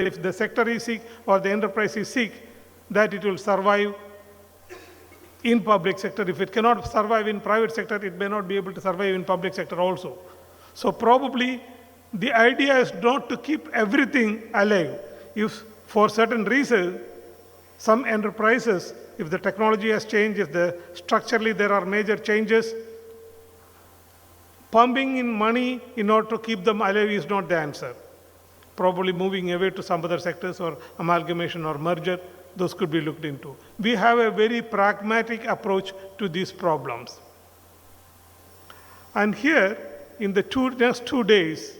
if the sector is sick or the enterprise is sick, that it will survive in public sector. If it cannot survive in private sector, it may not be able to survive in public sector also. So probably the idea is not to keep everything alive. If for certain reasons, some enterprises, if the technology has changed, if structurally there are major changes, pumping in money in order to keep them alive is not the answer. Probably moving away to some other sectors or amalgamation or merger, those could be looked into. We have a very pragmatic approach to these problems. And here, in the next 2 days,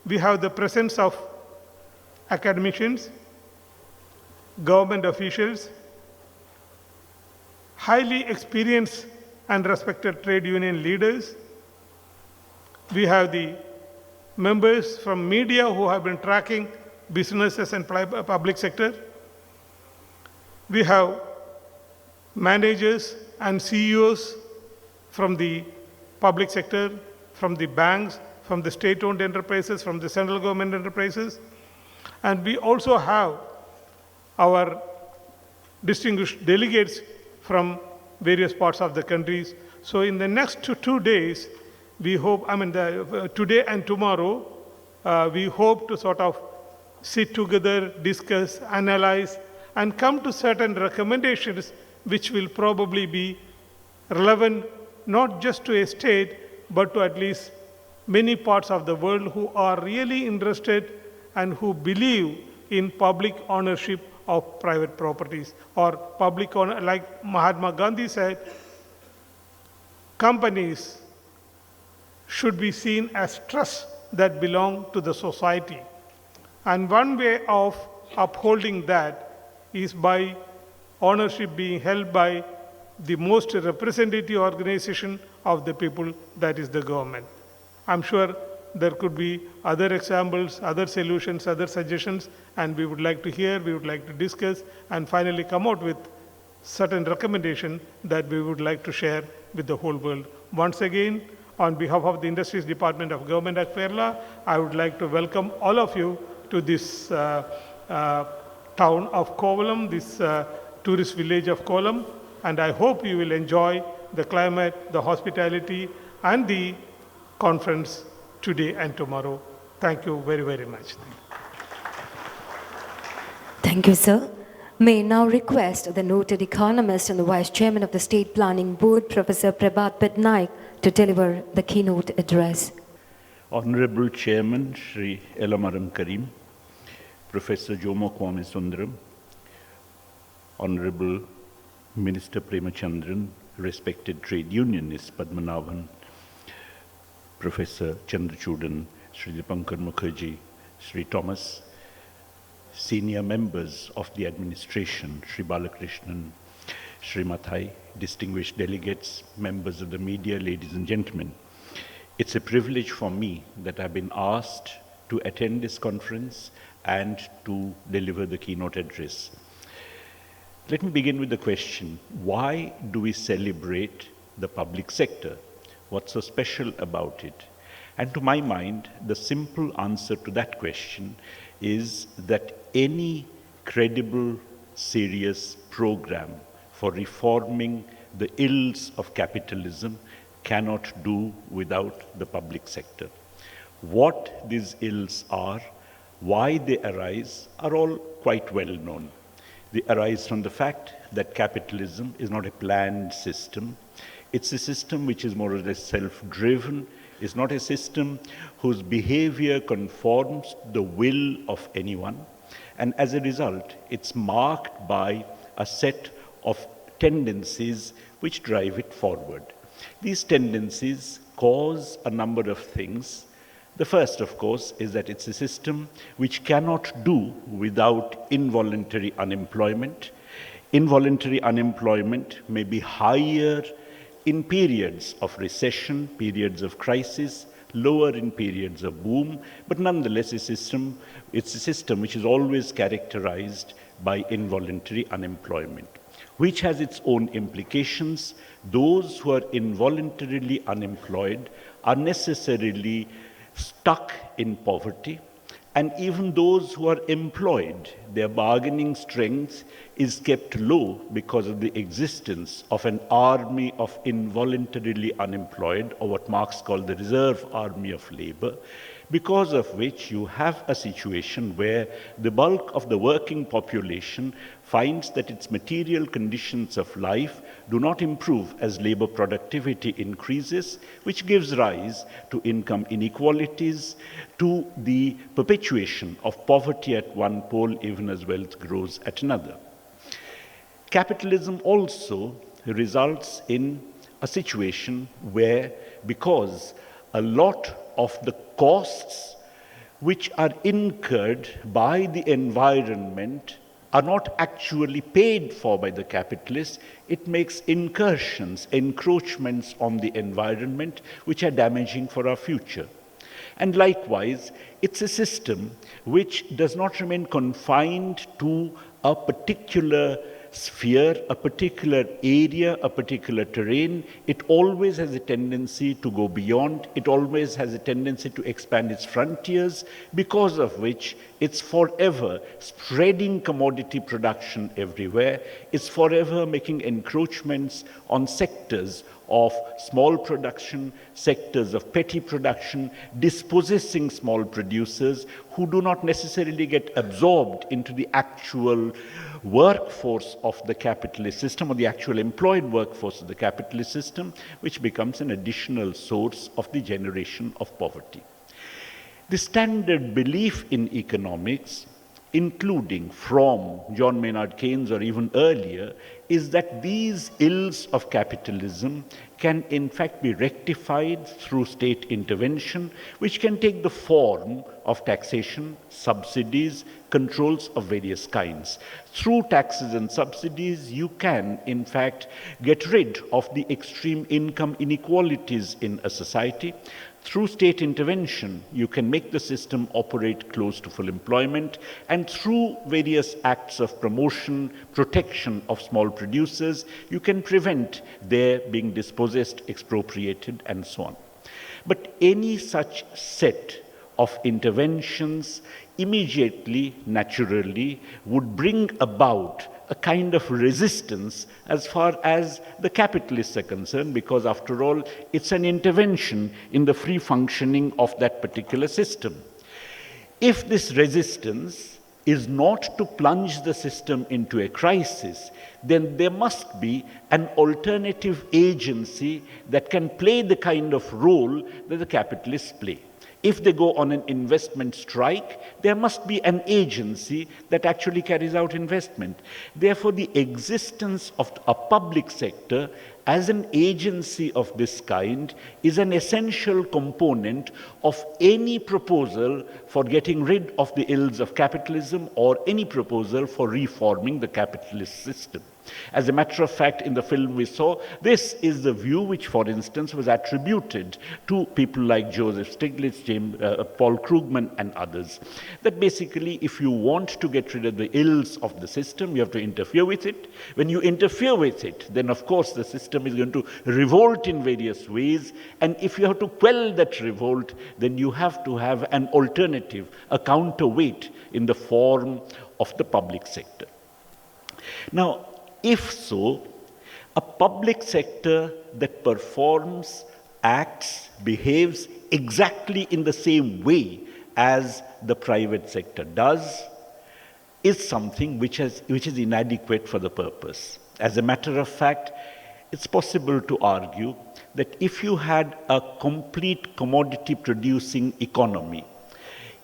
we have the presence of academicians, government officials, highly experienced and respected trade union leaders. We have the members from media who have been tracking businesses and public sector. We have managers and CEOs from the public sector, from the banks, from the state-owned enterprises, from the central government enterprises. And we also have our distinguished delegates from various parts of the countries. So in the next 2 days, we hope, today and tomorrow, we hope to sort of sit together, discuss, analyze, and come to certain recommendations which will probably be relevant not just to a state, but to at least many parts of the world who are really interested and who believe in public ownership of private properties, or public owner, like Mahatma Gandhi said, companies should be seen as trusts that belong to the society. And one way of upholding that is by ownership being held by the most representative organization of the people, that is the government. I'm sure there could be other examples, other solutions, other suggestions, and we would like to hear, we would like to discuss, and finally come out with certain recommendation that we would like to share with the whole world. Once again, on behalf of the Industries Department of Government at Kerala, I would like to welcome all of you to this town of Kovalam, this tourist village of Kovalam, and I hope you will enjoy the climate, the hospitality, and the conference today and tomorrow. Thank you very, very much. Thank you, sir. May I now request the noted economist and the Vice Chairman of the State Planning Board, Professor Prabhat Patnaik, to deliver the keynote address. Honorable Chairman Shri Elamaram Karim, Professor Jomo Kwame Sundaram, Honorable Minister Premachandran, respected trade unionist Padmanabhan, Professor Chandrachudan, Shri Dipankar Mukherjee, Shri Thomas, senior members of the administration, Shri Balakrishnan, Shri Mathai, distinguished delegates, members of the media, ladies and gentlemen. It's a privilege for me that I've been asked to attend this conference and to deliver the keynote address. Let me begin with the question, why do we celebrate the public sector? What's so special about it? And to my mind, the simple answer to that question is that any credible, serious program for reforming the ills of capitalism cannot do without the public sector. What these ills are, why they arise, are all quite well known. They arise from the fact that capitalism is not a planned system. It's a system which is more or less self-driven. It's not a system whose behavior conforms to the will of anyone. And as a result, it's marked by a set of tendencies which drive it forward. These tendencies cause a number of things. The first, of course, is that it's a system which cannot do without involuntary unemployment. Involuntary unemployment may be higher in periods of recession, periods of crisis, lower in periods of boom, but nonetheless it's a system which is always characterized by involuntary unemployment, which has its own implications. Those who are involuntarily unemployed are necessarily stuck in poverty, and even those who are employed, their bargaining strength is kept low because of the existence of an army of involuntarily unemployed, or what Marx called the reserve army of labor, because of which you have a situation where the bulk of the working population finds that its material conditions of life do not improve as labor productivity increases, which gives rise to income inequalities, to the perpetuation of poverty at one pole even as wealth grows at another. Capitalism also results in a situation where, because a lot of the costs which are incurred by the environment are not actually paid for by the capitalists, it makes incursions, encroachments on the environment which are damaging for our future. And likewise, it's a system which does not remain confined to a particular sphere, a particular area, a particular terrain. It always has a tendency to go beyond. It always has a tendency to expand its frontiers, because of which it's forever spreading commodity production everywhere. It's forever making encroachments on sectors of small production, sectors of petty production, dispossessing small producers who do not necessarily get absorbed into the actual workforce of the capitalist system, or the actual employed workforce of the capitalist system, which becomes an additional source of the generation of poverty. The standard belief in economics, including from John Maynard Keynes or even earlier, is that these ills of capitalism can in fact be rectified through state intervention, which can take the form of taxation, subsidies, controls of various kinds. Through taxes and subsidies, you can in fact get rid of the extreme income inequalities in a society. Through state intervention, you can make the system operate close to full employment, and through various acts of promotion, protection of small producers, you can prevent their being dispossessed, expropriated, and so on. But any such set of interventions immediately, naturally, would bring about a kind of resistance as far as the capitalists are concerned, because after all, it's an intervention in the free functioning of that particular system. If this resistance is not to plunge the system into a crisis, then there must be an alternative agency that can play the kind of role that the capitalists play. If they go on an investment strike, there must be an agency that actually carries out investment. Therefore, the existence of a public sector as an agency of this kind is an essential component of any proposal for getting rid of the ills of capitalism, or any proposal for reforming the capitalist system. As a matter of fact, in the film we saw, this is the view which, for instance, was attributed to people like Joseph Stiglitz, Paul Krugman, and others. That basically, if you want to get rid of the ills of the system, you have to interfere with it. When you interfere with it, then of course the system is going to revolt in various ways. And if you have to quell that revolt, then you have to have an alternative, a counterweight in the form of the public sector. Now, if so, a public sector that performs, acts, behaves exactly in the same way as the private sector does is something which is inadequate for the purpose. As a matter of fact, it's possible to argue that if you had a complete commodity producing economy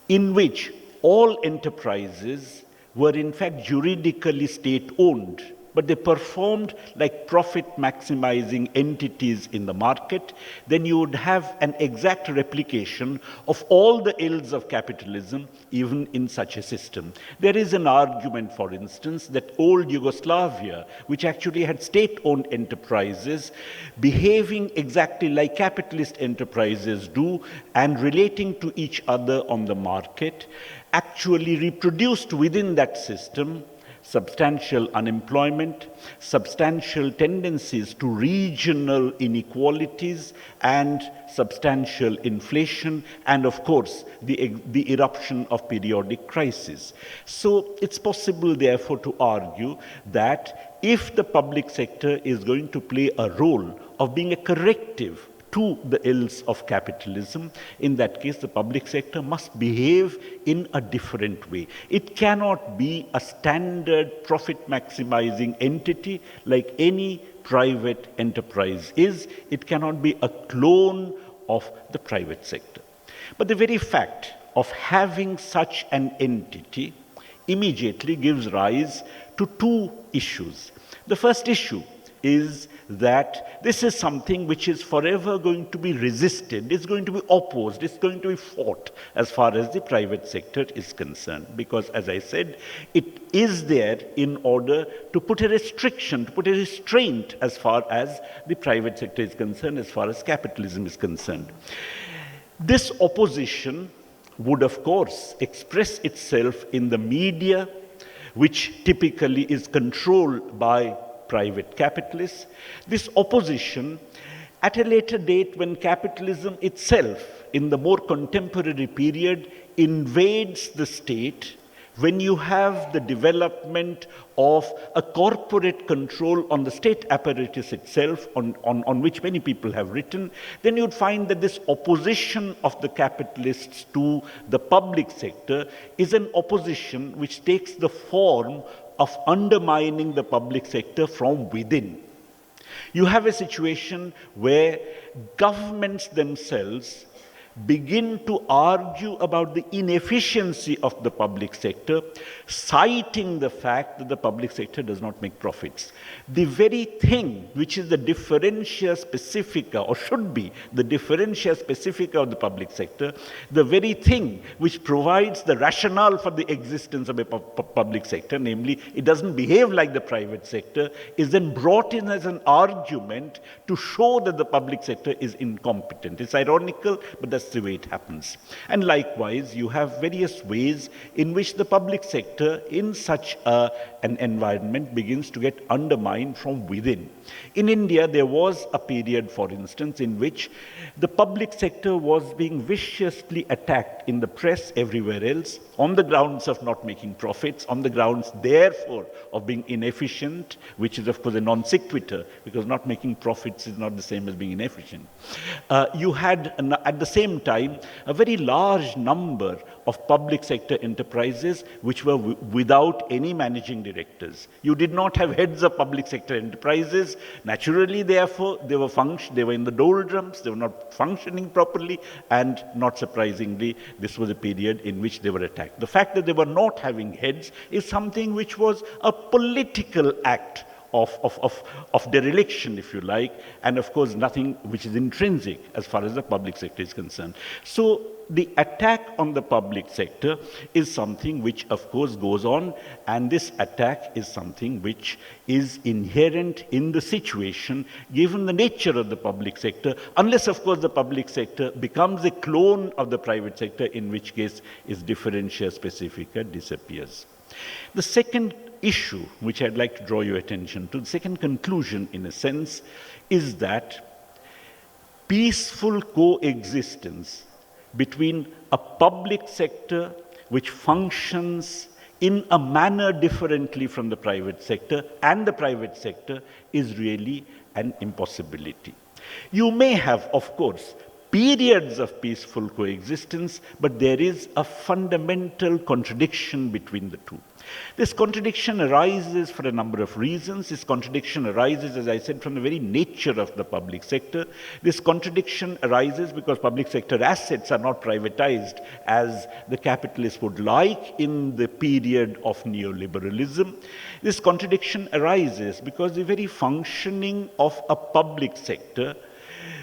in which all enterprises were in fact juridically state-owned, but they performed like profit-maximizing entities in the market, then you would have an exact replication of all the ills of capitalism, even in such a system. There is an argument, for instance, that old Yugoslavia, which actually had state-owned enterprises, behaving exactly like capitalist enterprises do and relating to each other on the market, actually reproduced within that system substantial unemployment, substantial tendencies to regional inequalities, and substantial inflation, and of course, the eruption of periodic crises. So it's possible, therefore, to argue that if the public sector is going to play a role of being a corrective to the ills of capitalism, in that case, the public sector must behave in a different way. It cannot be a standard profit-maximizing entity like any private enterprise is. It cannot be a clone of the private sector. But the very fact of having such an entity immediately gives rise to two issues. The first issue is that this is something which is forever going to be resisted, it's going to be opposed, it's going to be fought as far as the private sector is concerned. Because, as I said, it is there in order to put a restriction, to put a restraint as far as the private sector is concerned, as far as capitalism is concerned. This opposition would, of course, express itself in the media, which typically is controlled by private capitalists. This opposition, at a later date when capitalism itself, in the more contemporary period, invades the state, when you have the development of a corporate control on the state apparatus itself, on which many people have written, then you'd find that this opposition of the capitalists to the public sector is an opposition which takes the form of undermining the public sector from within. You have a situation where governments themselves begin to argue about the inefficiency of the public sector, citing the fact that the public sector does not make profits. The very thing which is the differentia specifica, or should be the differentia specifica of the public sector, the very thing which provides the rationale for the existence of a public sector, namely, it doesn't behave like the private sector, is then brought in as an argument to show that the public sector is incompetent. It's ironical, but that's the way it happens. And likewise, you have various ways in which the public sector in such an environment begins to get undermined from within. In India, there was a period, for instance, in which the public sector was being viciously attacked in the press, everywhere else, on the grounds of not making profits, on the grounds, therefore, of being inefficient, which is, of course, a non sequitur, because not making profits is not the same as being inefficient. You had, at the same time, a very large number of public sector enterprises which were without any managing directors. You did not have heads of public sector enterprises. Naturally, therefore, they were in the doldrums, they were not functioning properly, and not surprisingly, this was a period in which they were attacked. The fact that they were not having heads is something which was a political act of dereliction, if you like, and of course nothing which is intrinsic as far as the public sector is concerned. So the attack on the public sector is something which of course goes on, and this attack is something which is inherent in the situation given the nature of the public sector, unless of course the public sector becomes a clone of the private sector, in which case its differentia specifica disappears. The second issue which I'd like to draw your attention to, the second conclusion in a sense, is that peaceful coexistence between a public sector which functions in a manner differently from the private sector and the private sector is really an impossibility. You may have, of course, periods of peaceful coexistence, but there is a fundamental contradiction between the two. This contradiction arises for a number of reasons. This contradiction arises, as I said, from the very nature of the public sector. This contradiction arises because public sector assets are not privatized as the capitalists would like in the period of neoliberalism. This contradiction arises because the very functioning of a public sector,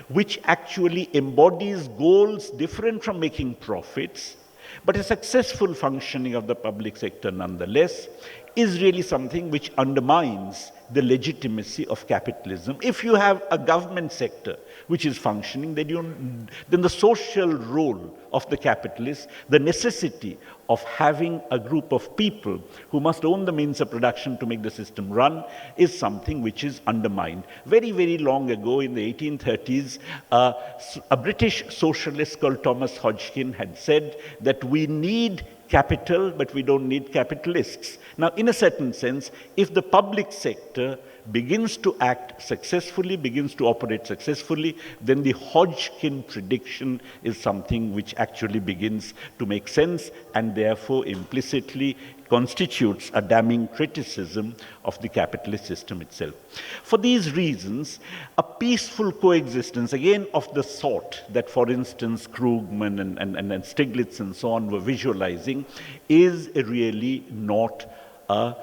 which actually embodies goals different from making profits, but a successful functioning of the public sector nonetheless, is really something which undermines the legitimacy of capitalism. If you have a government sector which is functioning, then the social role of the capitalist, the necessity of having a group of people who must own the means of production to make the system run, is something which is undermined. Very, very long ago, in the 1830s, a British socialist called Thomas Hodgkin had said that we need capital, but we don't need capitalists. Now, in a certain sense, if the public sector begins to act successfully, begins to operate successfully, then the Hodgkin prediction is something which actually begins to make sense and therefore implicitly constitutes a damning criticism of the capitalist system itself. For these reasons, a peaceful coexistence, again of the sort that, for instance, Krugman and Stiglitz and so on were visualizing, is really not a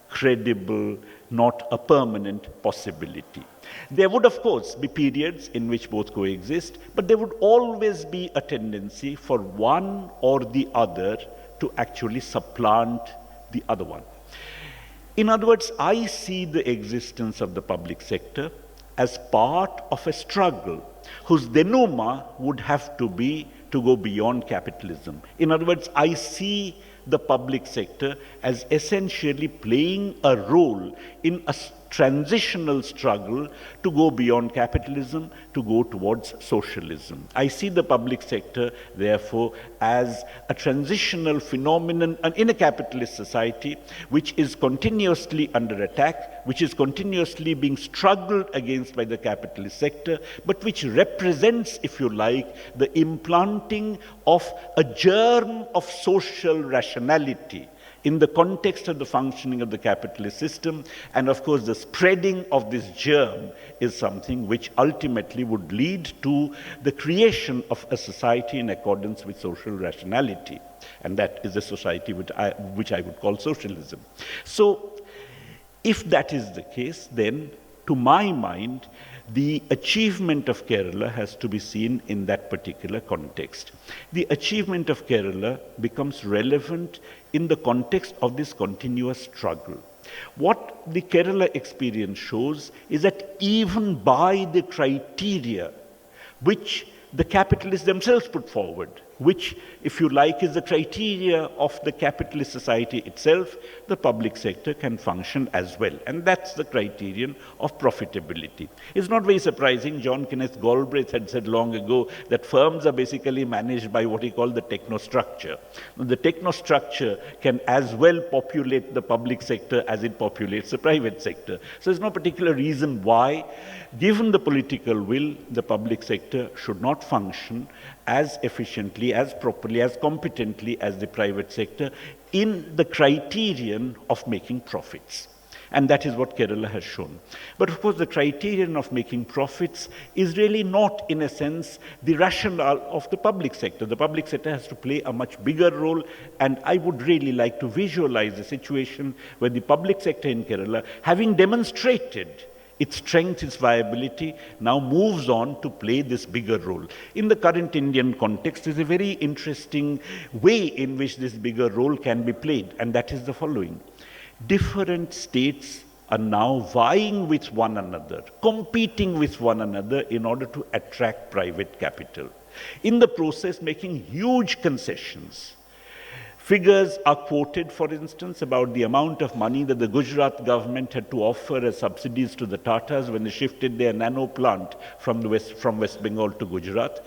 credible, not a permanent possibility. There would, of course, be periods in which both coexist, but there would always be a tendency for one or the other to actually supplant the other one. In other words, I see the existence of the public sector as part of a struggle whose denouement would have to be to go beyond capitalism. In other words, I see the public sector as essentially playing a role in a transitional struggle to go beyond capitalism, to go towards socialism. I see the public sector, therefore, as a transitional phenomenon in a capitalist society which is continuously under attack, which is continuously being struggled against by the capitalist sector, but which represents, if you like, the implanting of a germ of social rationality in the context of the functioning of the capitalist system. And of course, the spreading of this germ is something which ultimately would lead to the creation of a society in accordance with social rationality. And that is a society which I would call socialism. So, if that is the case, then to my mind, the achievement of Kerala has to be seen in that particular context. The achievement of Kerala becomes relevant in the context of this continuous struggle. What the Kerala experience shows is that even by the criteria which the capitalists themselves put forward, which, if you like, is the criteria of the capitalist society itself, the public sector can function as well. And that's the criterion of profitability. It's not very surprising. John Kenneth Galbraith had said long ago that firms are basically managed by what he called the technostructure. The technostructure can as well populate the public sector as it populates the private sector. So there's no particular reason why, given the political will, the public sector should not function as efficiently, as properly, as competently as the private sector in the criterion of making profits. And that is what Kerala has shown. But of course, the criterion of making profits is really not, in a sense, the rationale of the public sector. The public sector has to play a much bigger role, and I would really like to visualize a situation where the public sector in Kerala, having demonstrated its strength, its viability, now moves on to play this bigger role. In the current Indian context, there is a very interesting way in which this bigger role can be played, and that is the following. Different states are now vying with one another, competing with one another in order to attract private capital. In the process, making huge concessions. Figures are quoted, for instance, about the amount of money that the Gujarat government had to offer as subsidies to the Tatas when they shifted their nano plant from West Bengal to Gujarat.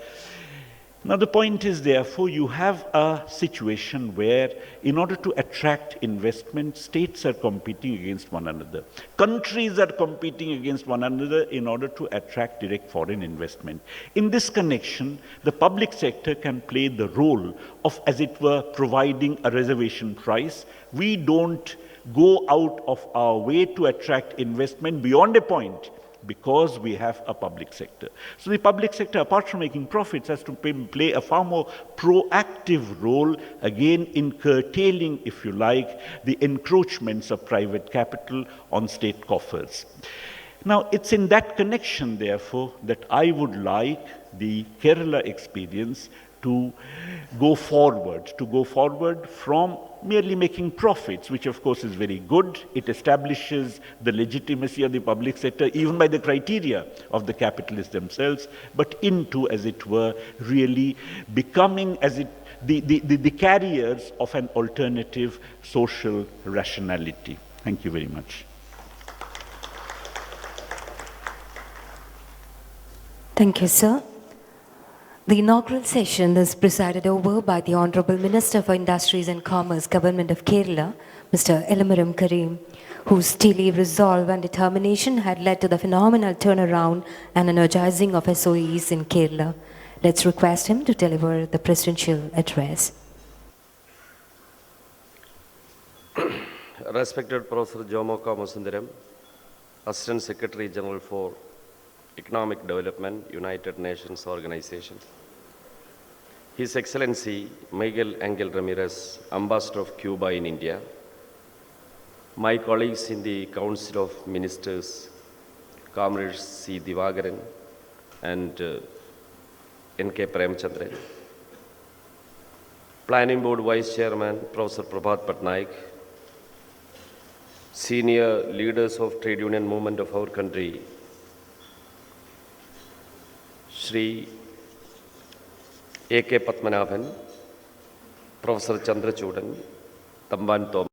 Now, the point is, therefore, you have a situation where, in order to attract investment, states are competing against one another. Countries are competing against one another in order to attract direct foreign investment. In this connection, the public sector can play the role of, as it were, providing a reservation price. We don't go out of our way to attract investment beyond a point, because we have a public sector. So the public sector, apart from making profits, has to play a far more proactive role, again in curtailing, if you like, the encroachments of private capital on state coffers. Now, it's in that connection, therefore, that I would like the Kerala experience to go forward from merely making profits, which of course is very good. It establishes the legitimacy of the public sector, even by the criteria of the capitalists themselves, but into, as it were, really becoming the carriers of an alternative social rationality. Thank you very much. Thank you, sir. The inaugural session is presided over by the Honorable Minister for Industries and Commerce, Government of Kerala, Mr. Elamaram Karim, whose steely resolve and determination had led to the phenomenal turnaround and energizing of SOEs in Kerala. Let's request him to deliver the presidential address. Respected Professor Jomo Kamusundaram, Assistant Secretary General for Economic Development, United Nations Organization, His Excellency Miguel Angel Ramirez, Ambassador of Cuba in India, my colleagues in the Council of Ministers, Comrades C. Divagaran and N.K. Premchandran, Planning Board Vice Chairman Professor Prabhat Patnaik, senior leaders of trade union movement of our country, Shri A.K. Patmanabhan, Professor Chandrachudan, Tamban Thomas,